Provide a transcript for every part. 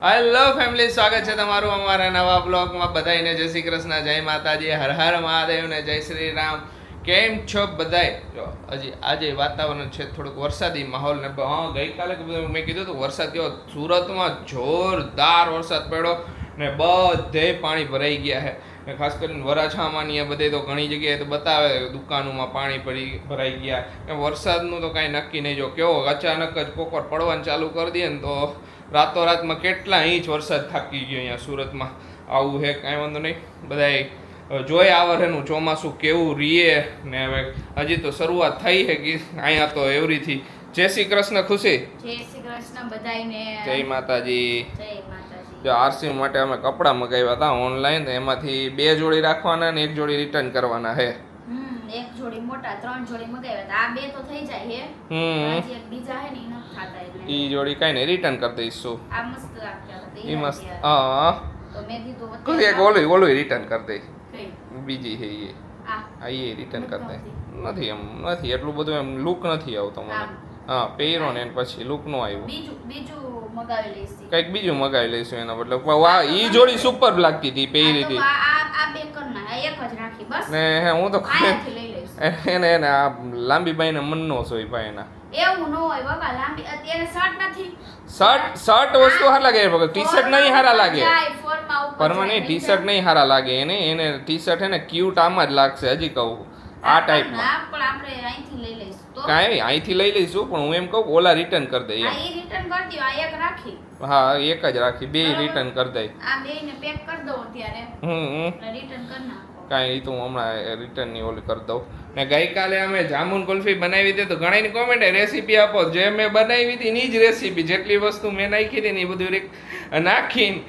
Hello family, સ્વાગત છે તમારું અમારા નવા બ્લોગમાં. બધાને જય શ્રી કૃષ્ણ, જય માતાજી, હર હર મહાદેવ ને જય શ્રી રામ. કેમ છો બધાય? જો હજી આજે વાતાવરણ છે થોડુંક વરસાદી માહોલ ને ગઈકાલે મેં કીધું હતું વરસાદ કેવો સુરતમાં જોરદાર વરસાદ પડ્યો ને બધે પાણી ભરાઈ ગયા છે. ને ખાસ કરીને વરાછામાં ને બધે તો ઘણી જગ્યાએ તો બતાવે દુકાનોમાં પાણી ભરાઈ ગયા. વરસાદનું તો કાંઈ નક્કી નહીં. જો કેવો અચાનક જ કોકર પડવાનું ચાલુ કરી દે ને તો રાતોરાતમાં કેટલા ઇંચ વરસાદ થાકી ગયો અહીંયા સુરતમાં. આવું હે, કાંઈ વાંધો નહીં. બધાય જોઈ આ વર્ષનું ચોમાસું કેવું રીએ ને હવે હજી તો શરૂઆત થઈ છે કે અહીંયા તો એવરીથી. જય શ્રી કૃષ્ણ ખુશી. જય શ્રી કૃષ્ણ બધાયને. જય માતાજી. જય માતાજી. જો આરસી માટે અમે કપડાં મગાવ્યા હતા ઓનલાઈન, એમાંથી 2 જોડી રાખવાના ને 1 જોડી રિટર્ન કરવાના હે. એક જોડી મોટા 3 જોડી મગાવ્યા હતા. આ 2 તો થઈ જાય હે. હજી એક બીજા હે ને ઈ ન ખાતા એટલે ઈ જોડી કાઈ ને રિટર્ન કરી દઈશું. આ મસ્ત લાગતા હતા. ઈ મસ્ત. હા તો મેં કીધું કોઈ એક ઓલું રિટર્ન કરી દઈ. બીજી છે એ આ એ રિટર્ન કરી દે. નથી એમ નથી એટલું બધું એમ લુક નથી આવતો મને. હા પહેરો ને પછી લુક નો આવ્યો. બીજું મગાવી લઈશું. કંઈક બીજું મગાવી લઈશું એના બદલે. વાહ ઈ જોડી સુપર લાગતી હતી પહેરી હતી. આ બે કરના એક જ રાખી બસ. ને હું તો આયાથી લઈ લઈશું. એને આ લાંબી બાઈને મન નો સોય ભાઈ એના. એવું ન હોય બાબા, લાંબી અત્યારે શર્ટ નથી. શર્ટ વસ્તુ હારા લાગે ટી શર્ટ નહીં હારા લાગે. પરમાં નહીં ટી શર્ટ નહીં હારા લાગે એને ટી શર્ટ હે ને ક્યુટ આમાં જ લાગશે. હજી કહું આ ટાઈપમાં પણ આપણે અહીંથી લઈ લઈશું. તો કાંઈ અહીંથી લઈ લઈશું પણ હું એમ કહું ઓલા રિટર્ન કરી દઈએ. હા એ રિટર્ન કરી દો. આ એક રાખી. હા એક જ રાખી, 2 રિટર્ન કરી દઈ. આ બેયને પેક કરી દો અત્યારે. રિટર્ન કરી નાખો. કાંઈ તો હું હમણાં રિટર્નની ઓલી કરી દઉં. ને ગઈકાલે અમે જામુન કુલ્ફી બનાવી હતી તો ઘણાની કોમેન્ટ રેસીપી આપો. જે મેં બનાવી હતી એની જ રેસીપી, જેટલી વસ્તુ મેં નાખી હતી ને એ બધું નાખીને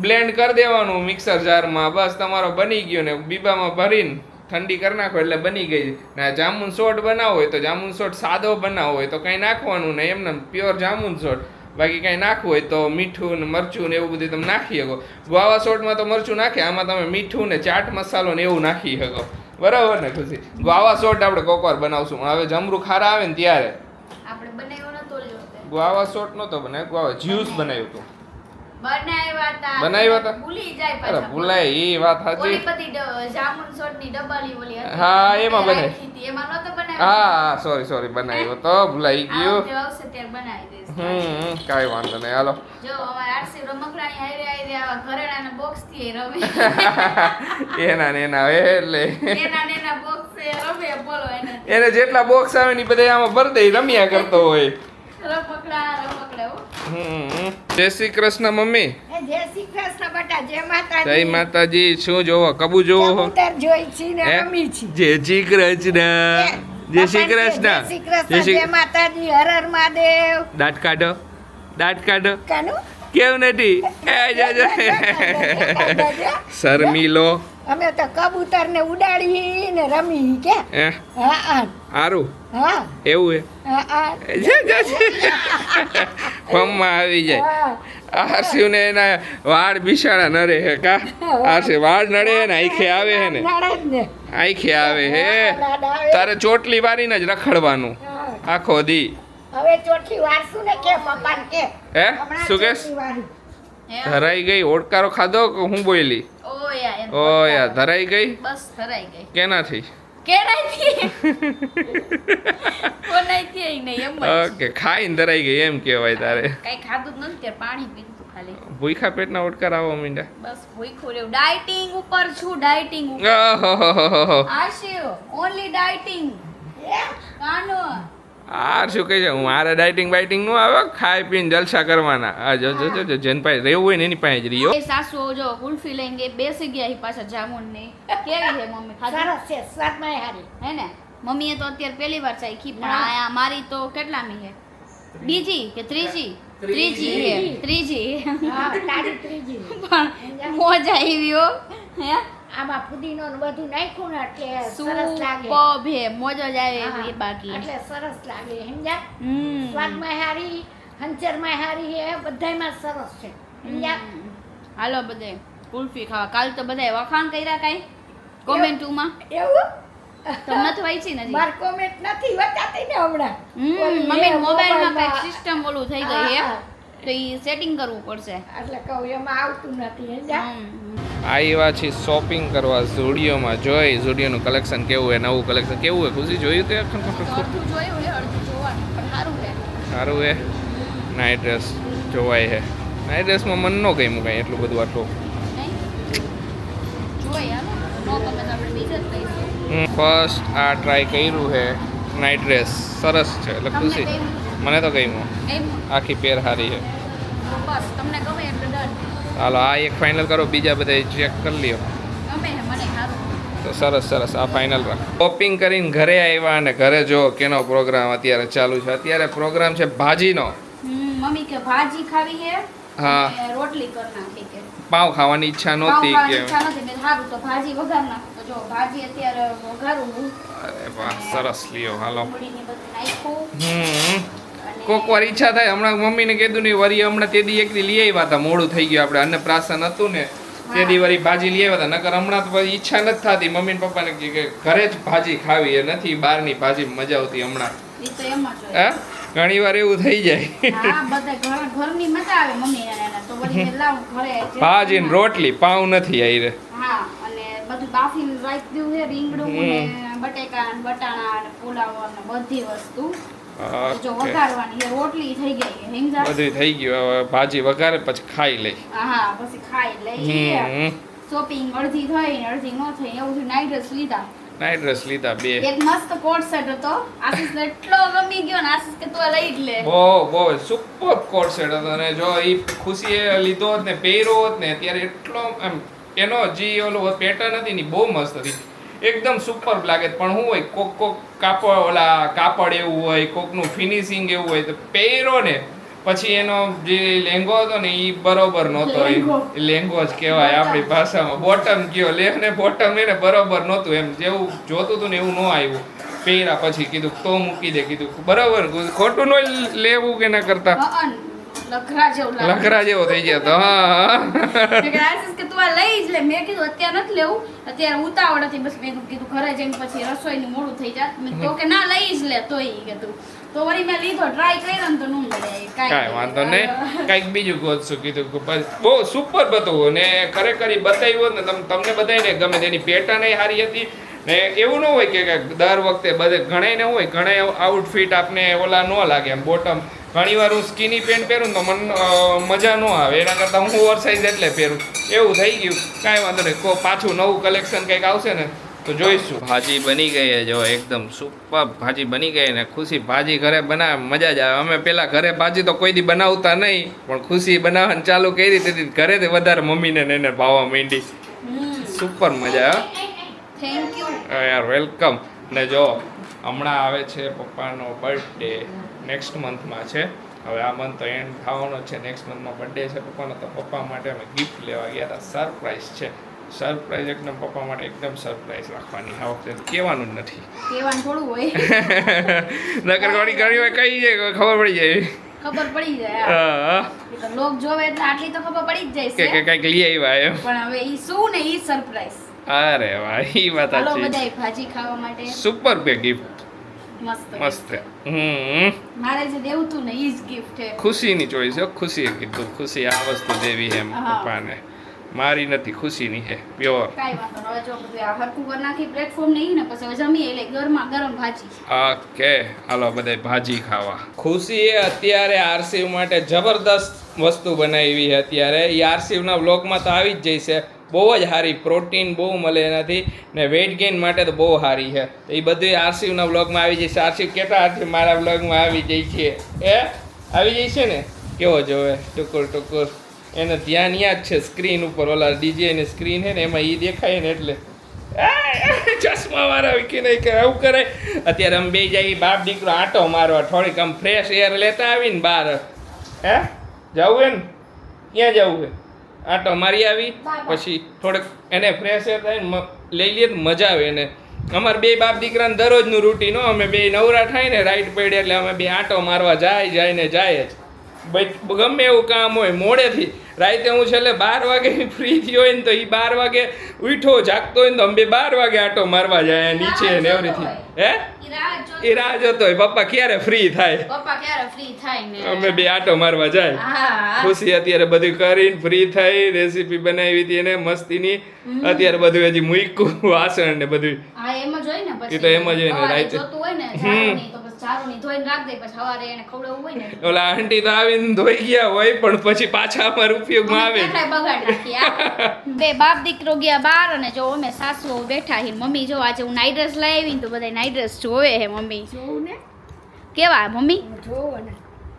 બ્લેન્ડ કરી દેવાનું મિક્સર જારમાં. બસ તમારો બની ગયો ને બીબામાં ભરીને ઠંડી કરી નાખો એટલે બની ગઈ. ને જામુન સોટ બનાવવો હોય તો જામુન સોટ સાદો બનાવવો હોય તો કંઈ નાખવાનું નહીં, એમને પ્યોર જામુન સોટ. બાકી કાંઈ નાખવું હોય તો મીઠું ને મરચું ને એવું બધું તમે નાખી શકો. ગુઆવા સોટમાં તો મરચું નાખે, આમાં તમે મીઠું ને ચાટ મસાલો ને એવું નાખી શકો. બરાબર ને ખુશી? ગુઆવા સોટ આપણે કોકવાર બનાવશું પણ હવે જમરૂ ખારા આવે ને ત્યારે. આપણે બનાવ્યો નતો લ્યો. ગુઆવા સોટ નતો બનાવ્યો, ગુઆવા જ્યુસ બનાવ્યું હતું. બનાવ્યા હતા ભૂલી જાય પાછા. અરે ભૂલાય એ વાત સાચી. ઓલી બધી જામુન સોટની ડબ્બાલી ઓલી હતી. હા એમાં બનાવી. એમાં નતો બનાવ્યો. હા સોરી બનાવ્યો તો ભૂલાઈ ગયો. આવશે ત્યારે બનાવી દઈશ. કાંઈ વાંધો નહીં. હાલો જો અમાર આરસી રમકડાની આયરે આવા ઘરેણાના બોક્સ થી રમે. એના એટલે એના બોક્સ રમે બોલો એને જેટલા બોક્સ આવે ને બધા આમાં ભરી દઈ રમ્યા કરતો હોય. રમકડા જય શ્રી કૃષ્ણ મમ્મી. જય શ્રી કૃષ્ણ બેટા. જય માતાજી. જય માતાજી. શું જોવો? કબૂ જોવો? કબૂતર જોઈ છી ને રમી છી. જય શ્રી કૃષ્ણ. જય શ્રી કૃષ્ણ. જય શ્રી કૃષ્ણ. જય માતાજી. હર હર મહાદેવ. દાંત કાઢો. કાનું કેવું નથી? શર્મિલો. અમે તો કબૂતર ને ઉડાડી ને રમી કે. હા હારું. હા એવું હે. હા ફમમાં આવી જાય. આરસી ને એના વાળ બિશાળા નડે હે કા? આરસી વાળ નડે ને આંખે આવે હે ને આંખે આવે હે. તારે ચોટલી વારીને જ રખડવાનું આખો દી. હવે ચોટલી વારસું ને કે પપ્પાને કે. હે શું કેસ? ધરાઈ ગઈ? ઓડકારો ખાધો કે હું બોલી? ઓયા ધરાઈ ગઈ. બસ ધરાઈ ગઈ. કેનાથી? ઓકે ખાઈને ધરાઈ ગઈ એમ કહેવાય. તારે કઈ ખાધું જ નથી, પાણી પીધું ખાલી. ભૂખા પેટના ઓડકાર આવવા માંડ્યા. બસ ભૂખ્યું રહ્યું. ડાયટિંગ ઉપર છું, ડાયટિંગ ઉપર. આશિયો ઓન્લી ડાયટિંગ. કાનો આ શું કહે છે? મારે ડાયટિંગ બાઇટિંગ નું આવે, ખાઈ પીને જલસા કરવાના. આ જો જેન પાસે રહેવું હોય ને એની પાસે જ રહ્યો. એ સાસુ જો કુલ્ફી લઈને ગઈ, બેસી ગયા પાછા જામુન ની. કેવી છે મમ્મી? સરસ છે, સ્વાદમાં હારી હે ને? મમ્મીએ તો અત્યારે પહેલી વાર ચાખી પણ આ મારી તો કેટલામી છે? બીજી કે ત્રીજી? ત્રીજી. હા તારી ત્રીજી. પણ મોજા આવી હો. હે આમાં પુદીનો ને બધું નાખ્યું ને એટલે સરસ લાગે. સુપર હે, મોજા જ આવે એ બાકી. એટલે સરસ લાગે સમજ્યા. સ્વાદમાં હારી, હંચરમાં હારી હે, બધાયમાં સરસ છે સમજ્યા. હાલો બધે કુલ્ફી ખાવા. કાલ તો બધાય વખાણ કર્યા કાઈ કોમેન્ટમાં. એવું તમને તો વાંચી નથી. માર કોમેન્ટ નથી વચાતી ને હમણાં. મમ્મી મોબાઈલમાં કઈ સિસ્ટમ ઓલું થઈ ગઈ હે. તો એ સેટિંગ કરવું પડશે. એટલે કહું એમાં આવતું નથી સમજ્યા. આવ્યા છીએ શોપિંગ કરવા ઝુડિયોમાં. જોઈ ઝુડિયોનું કલેક્શન કેવું હોય, નવું કલેક્શન કેવું હોય. ખુશી જોયું તે અડધું જોયું છે, અડધું જોવાનું, પણ સારું છે. સારું હે. નાઇટ ડ્રેસ જોવાય છે. નાઇટ ડ્રેસમાં મન ન ગમ્યું કાંઈ એટલું બધું આટલું. જોઈએ હાલો, નો ગમે તો આપણે બીજે જ લઈશું. ફર્સ્ટ આ ટ્રાય કર્યું છે નાઇટ ડ્રેસ. સરસ છે એટલે તમને ખુશી. ગમ્યું? મને તો ગમ્યું. એમ આખી પેર સારી છે. તો બસ તમને ગમે એટલે ડન. હાલો આ એક ફાઇનલ કરો, બીજા બધા ચેક કરી લ્યો. ગમે છે મને સારું. તો સરસ સરસ આ ફાઇનલ રાખ. શોપિંગ કરીને ઘરે આવ્યા અને ઘરે જો કેનો પ્રોગ્રામ અત્યારે ચાલુ છે. અત્યારે પ્રોગ્રામ છે ભાજીનો. મમ્મી કે ભાજી ખાવી છે હા. અને રોટલી કરી નાખી કે પાવ ખાવાની ઈચ્છા પાવ નહોતી ખાવાની કે ઈચ્છા નથી. મેં સારું તો ભાજી વઘાર નાખું. તો જો ભાજી અત્યારે વઘારું હું. અરે વાહ સરસ લ્યો હાલો. ડુંગળીને બધું નાખ્યું હમ અને કોક વાર ઈચ્છા થાય. હમણાં મમ્મીને કીધું ને વરી હમણાં તેદી એકદી લઈ આવ્યા હતા. મોડું થઈ ગયું આપણે અન્નપ્રાશન હતું ને તેદી વરી ભાજી લઈ આવ્યા હતા. નકર હમણાં તો પછી ઈચ્છા નથી થતી. મમ્મી ને પપ્પાને કે ઘરે જ ભાજી ખાવી એ નથી બહારની ભાજી મજા આવતી હમણાં. એ તો એમ જ હોય. હે ઘણી વાર એવું થઈ જાય. હા બધા ઘરની મજા આવે મમ્મી એને તો વળી મેં લાવું ઘરે જે ભાજી ને રોટલી પાવ નથી આવી રે. હા અને બધું બાફીને રાખી દીધું છે રીંગણું ને બટેકા ને બટાણા ને પુલાવ ને બધી વસ્તુ જો ઓકે. વઘારવાની છે. રોટલી થઈ ગઈ છે હિંગજા. બધું થઈ ગયું. હવે ભાજી વઘારે પછી ખાઈ લઈ. હા પછી ખાઈ લઈએ. હમ શોપિંગ અડધી થઈ ને અડધી ન થઈ એવું થયું. નાઇટ ડ્રેસ લીધા. નાઇટ ડ્રેસ લીધા બે. એક મસ્ત કોટ સેટ હતો. આશીષને એટલો ગમી ગયો ને આશીષ કે તું આ લઈ જ લે. બહુ સુપર કોટ સેટ હતો. અને જો એ ખુશીએ લીધો હોત ને પહેર્યો હોત ને અત્યારે એટલો એમ એનો જે ઓલો પેટર્ન હતી ને બહુ મસ્ત હતી. એકદમ સુપર લાગે. પણ શું હોય કોક કાપડ ઓલા કાપડ એવું હોય, કોકનું ફિનિશિંગ એવું હોય તો પહેરો ને પછી એનો જે લેંગો હતો ને એ બરોબર નહોતો. એ લેંગો જ કહેવાય આપણી ભાષામાં. બોટમ કયો લેહ ને બોટમ એને બરોબર નહોતું. એમ જેવું જોતું હતું ને એવું ન આવ્યું. પહેર્યા પછી કીધું તો મૂકી દે. કીધું બરોબર ખોટું ન લેવું કે ના કરતા. લખરા જેવું લાગે. લખરા જેવો થઈ ગયો તો. હા મેં કીધું આશીષ કે તું આ લઈ જ લે. મેં કીધું અત્યારે નથી લેવું, અત્યારે ઉતાવળ હતી. બસ મેં કીધું ઘરે જઈને પછી રસોઈનું મોડું થઈ જાય. મેં તો કે ના લઈ જ લે તોય કે તું. તો વળી મેં લીધો ટ્રાય કર્યો ને તો ન મળે. કાંઈ વાંધો નહીં. કાંઈક બીજું ગોતશું કીધું કે બસ બહુ સુપર હતું ને ખરેખર ઈ બતાવ્યું ને તમને બધાને ગમે. તેની પેટર્ન એ સારી હતી ને એવું ન હોય કે દર વખતે બધે ઘણાય ને હોય ઘણા આઉટફિટ આપને ઓલા ન લાગે. એમ બોટમ ઘણી વાર હું સ્કીની પેન્ટ પહેરું તો મને મજા ન આવે. એના કરતાં હું ઓવરસાઇઝ એટલે પહેરું. એવું થઈ ગયું. કાંઈ વાંધો નહીં. પાછું નવું કલેક્શન કંઈક આવશે ને તો જોઈશું. ભાજી બની ગઈ છે જો એકદમ સુપર ભાજી બની ગઈ ને ખુશી ભાજી ઘરે બનાવે મજા જ આવે. અમે પેલા ઘરે ભાજી તો કોઈ દી બનાવતા નહીં પણ ખુશી બનાવવાનું ચાલુ કરી તેથી ઘરે વધારે મમ્મીને એને ભાવવા માંડી. સુપર મજા આવે. થેન્ક યુ યાર વેલકમ. ને જો હમણાં આવે છે પપ્પાનો બર્થડે. નેક્સ્ટ મંથમાં છે. હવે આ મંથ તો એન્ડ થવાનો છે. નેક્સ્ટ મંથમાં બર્થડે છે પપ્પાનો. તો પપ્પા માટે અમે ગિફ્ટ લેવા ગયા હતા. સરપ્રાઈઝ છે. સરપ્રાઈઝ એકદમ પપ્પા માટે એકદમ સરપ્રાઈઝ રાખવાની. આ વખતે કહેવાનું જ નથી. કહેવાનું થોડું હોય. નકર ઘણી વાર કઈ જાય ખબર પડી જાય. ખબર પડી જાય. હા એ તો લોક જોવે એટલે આટલી તો ખબર પડી જ જાય કે છે. કંઈક લઈ આવ્યા એમ. પણ હવે ઈ શું ને ઈ સરપ્રાઈઝ. અરે વાહ ઈ વાત હાલો સાચી. બધાય ભાજી ખાવા માટે. સુપર બે ગિફ્ટ મસ્ત મસ્ત. મારે જે દેવું તું ને ઈ જ ગિફ્ટ છે. ખુશીની ચોઈસ છે. ખુશીએ કીધું ખુશી આ વસ્તુ દેવી એમ હા. પપ્પાને. મારી નથી ખુશીની છે પ્યોર. કાંઈ વાંધો નહીં. હવે જો બધું આ હરખું કરી નાખી પ્લેટફોર્મ નહીં ને પછી હવે જમીએ એટલે ગરમા ગરમ ભાજી. ઓકે હાલો બધા ભાજી ખાવા. ખુશીએ અત્યારે આરસીવ માટે જબરદસ્ત વસ્તુ બનાવી છે. અત્યારે એ આરસીવના વ્લોગમાં તો આવી જ જશે. બહુ જ સારી પ્રોટીન બહુ મળે એનાથી ને વેઇટ ગેઇન માટે તો બહુ સારી છે. તો એ બધું આરસીવના વ્લોગમાં આવી જશે. આરસીવ કેટલા હાથથી મારા વ્લોગમાં આવી જાય છે. આવી જાય છે ને કેવો જોવે ટુકુર ટુકુર. એને ધ્યાન યાદ છે સ્ક્રીન ઉપર ઓલા ડીજે ની સ્ક્રીન છે ને એમાં એ દેખાય ને એટલે ચશ્મા વાળા કે નહીં કે આવું કરે. અત્યારે અમે બે જઈએ બાપ દીકરો આંટો મારવા થોડીક આમ ફ્રેશ એર લેતા આવીને બહાર. જવું હે ને ક્યાં જવું હે આંટો મારી આવી પછી થોડેક એને ફ્રેશ એર થાય ને લઈ લઈએ તો મજા આવે એને. અમારે બે બાપ દીકરાને દરરોજનું રૂટીન હો. અમે બે નવરા થાય ને રાઈટ પડે એટલે અમે બે આંટો મારવા જાય ને જાય જ. ગમે એવું કામ હોય મોડેથી રાતે હું છેલ્લે 12 વાગે ફ્રી થયો હોય ને તો એ 12 વાગે ઉઠો જાગતો હોય ને તો અમે 12 વાગે આટો મારવા જાય નીચે ને એવરીથી હે એ રાહ જોતો હોય પપ્પા ક્યારે ફ્રી થાય પપ્પા ક્યારે ફ્રી થાય ને અમે બે આટો મારવા જાય હા ખુશી અત્યારે બધું કરીને ફ્રી થઈ રેસીપી બનાવી હતી એને મસ્તીની અત્યારે બધું હજી મૂક્યું વાસણ ને બધું હા એમ જ હોય ને પછી એ તો એમ જ હોય ને, સવારે રાઈતે. જોતું હોય ને ઝાડુની તો પછી ઝાડુની ધોઈને રાખ દે પછી સવારે એને ખવડાવવું હોય ને ઓલા આંટી તો આવીને ધોઈ ગયા હોય પણ પછી પાછા અમારા ઉપયોગમાં આવે જ. કેટલાય બગાડ નાખી આ. બે બાપ દીકરો ગયા બહાર અને જો અમે સાસુ વહુ બેઠા હી મમ્મી જો આજે હું નાઈટ ડ્રેસ લઈ આવી ને તો બધા નાઈટ ડ્રેસ જોવે હે મમ્મી જોવું ને કેવા મમ્મી જોવો ને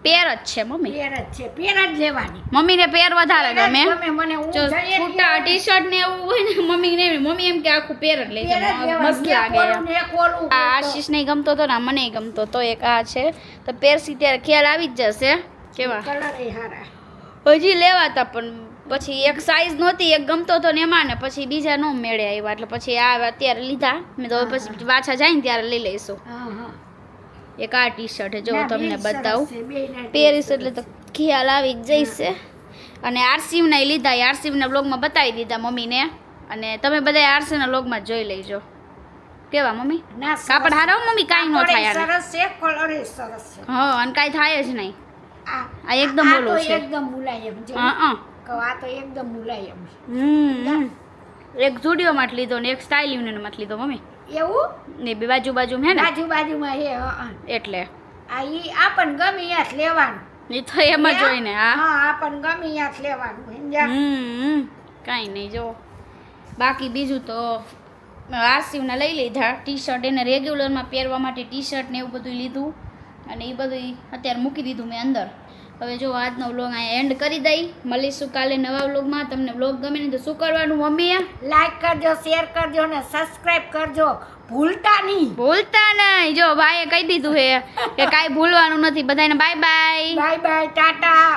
પેર જ છે મમ્મી પેર જ છે પેર જ લેવાની મમ્મીને પેર વધારે પેર જ ગમે ગમે મને હું જો જઈએ છૂટા ટી શર્ટ ને એવું હોય ને મમ્મી ને મમ્મી એમ કે આખું પેર જ લઈ પેર જ જાય લેવાની. મસ્ત એક લાગે ઓલું ને એક ઓલું. આ આશીષ ને ગમતો તો ને મને ગમતો તો એક આ છે તો પહેરસી ત્યારે ખ્યાલ આવી જ જશે કેવા કલર એ હારા હજી લેવાતા પણ પછી એક સાઈઝ નહોતી એક ગમતો તો ને એમાં ને પછી બીજા નો મેળે આવ્યા એટલે પછી આ અત્યારે લીધા મેં તો પછી પાછા જાય ને ત્યારે લઈ લઈશું હા હા એક આ ટી શર્ટ જો ના, તમને બેય સરસ બતાવું છે, બેયના પહેરીશ એટલે તો ખ્યાલ આવી જ જઈશે અને આરસીવના લીધા આરસીવના બ્લોગમાં બતાવી દીધા મમ્મીને અને તમે બધા આરસીના બ્લોગમાં જોઈ લેજો કેવા મમ્મી ના, સરસ. કાપડ હારો મમ્મી કાંઈ ન કાપડ થાય ય આને. સરસ છે કલર ય સરસ છે હા અને કાંઈ થાય જ નહીં આ એકદમ આ ઓલું તો છે. એકદમ મુલાયમ છે હા કહું, આ તો એકદમ મુલાયમ છે એક જુડિયોમાં જ લીધો ને એક સ્ટાઇલ યુનિયનમાં જ લીધો મમ્મી એવું ને બે બાજુ બાજુ હે ને બાજુ બાજુમાં હે હા એટલે આ ઈ આપણ ગમે યાદ લેવાનું એ તો એમ જ હોય ને હા હા આપણ ગમે યાદ લેવાનું સમજ્યા કાંઈ નહીં જો બાકી બીજું તો આરસીવના લઈ લીધા ટી શર્ટ એને રેગ્યુલરમાં પહેરવા માટે ટી શર્ટ ને એવું બધું લીધું અને એ બધું અત્યારે મૂકી દીધું મેં અંદર હવે જો આજનો વ્લોગ અહીંયા એન્ડ કરી દઈ મળીશું કાલે નવા વ્લોગમાં તમને વ્લોગ ગમે ને તો શું કરવાનું મમ્મીએ લાઈક કરજો શેર કરજો ને સબસ્ક્રાઇબ કરજો ભૂલતા નહીં ભૂલતા નહીં જો ભાઈએ કહી દીધું હે કે કાંઈ ભૂલવાનું નથી બધાને bye bye bye bye Tata